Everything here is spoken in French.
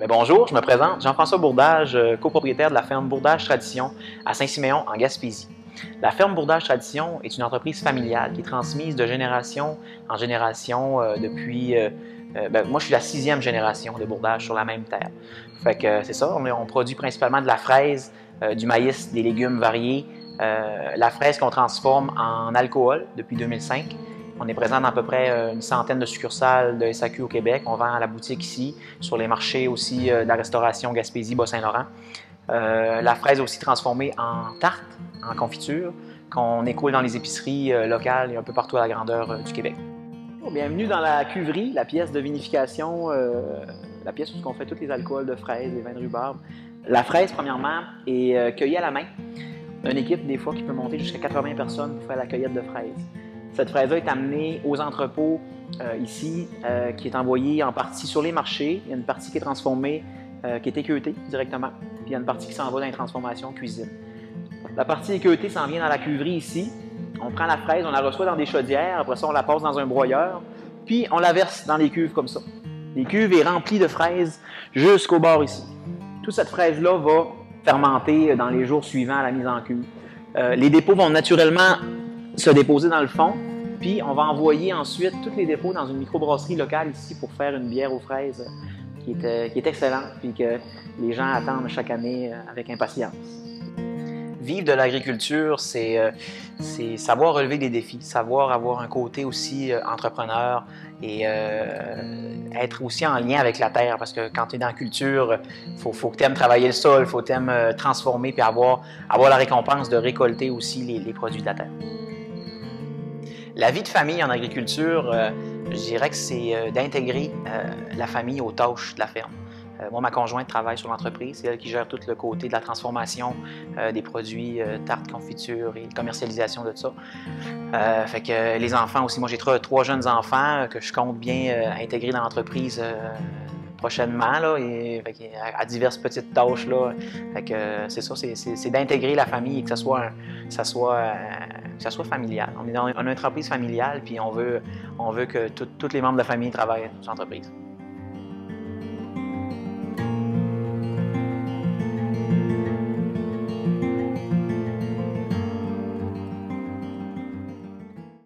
Bonjour, je me présente, Jean-François Bourdage, copropriétaire de la ferme Bourdage Tradition à Saint-Siméon, en Gaspésie. La ferme Bourdage Tradition est une entreprise familiale qui est transmise de génération en génération depuis... moi, je suis la 6e génération de Bourdage sur la même terre. Fait que c'est ça, on produit principalement de la fraise, du maïs, des légumes variés. La fraise qu'on transforme en alcool depuis 2005. On est présent dans à peu près une centaine de succursales de SAQ au Québec. On vend à la boutique ici, sur les marchés aussi de la restauration Gaspésie, Bas-Saint-Laurent. La fraise est aussi transformée en tarte, en confiture, qu'on écoule dans les épiceries locales et un peu partout à la grandeur du Québec. Bienvenue dans la cuverie, la pièce de vinification, la pièce où on fait tous les alcools de fraises et vins de rhubarbe. La fraise, premièrement, est cueillie à la main. Une équipe, des fois, qui peut monter jusqu'à 80 personnes pour faire la cueillette de fraises. Cette fraise-là est amenée aux entrepôts ici, qui est envoyée en partie sur les marchés. Il y a une partie qui est transformée, qui est équeutée directement. Puis il y a une partie qui s'en va dans les transformations cuisine. La partie équeutée s'en vient dans la cuverie ici. On prend la fraise, on la reçoit dans des chaudières. Après ça, on la passe dans un broyeur. Puis on la verse dans les cuves comme ça. Les cuves sont remplies de fraises jusqu'au bord ici. Toute cette fraise-là va fermenter dans les jours suivants à la mise en cuve. Les dépôts vont naturellement se déposer dans le fond, puis on va envoyer ensuite tous les dépôts dans une microbrasserie locale ici pour faire une bière aux fraises qui est excellente, puis que les gens attendent chaque année avec impatience. Vivre de l'agriculture, c'est savoir relever des défis, savoir avoir un côté aussi entrepreneur et être aussi en lien avec la terre, parce que quand tu es dans la culture, faut que tu aimes travailler le sol, faut que tu aimes transformer puis avoir la récompense de récolter aussi les produits de la terre. La vie de famille en agriculture, je dirais que c'est d'intégrer la famille aux tâches de la ferme. Moi, ma conjointe travaille sur l'entreprise, c'est elle qui gère tout le côté de la transformation des produits, tartes, confitures et commercialisation de ça. Fait que les enfants aussi, moi j'ai trois jeunes enfants que je compte bien intégrer dans l'entreprise prochainement, là, et à diverses petites tâches. Là. Fait que c'est ça, c'est d'intégrer la famille et que ça soit familial. On est dans une entreprise familiale, puis on veut que tous les membres de la famille travaillent dans l'entreprise.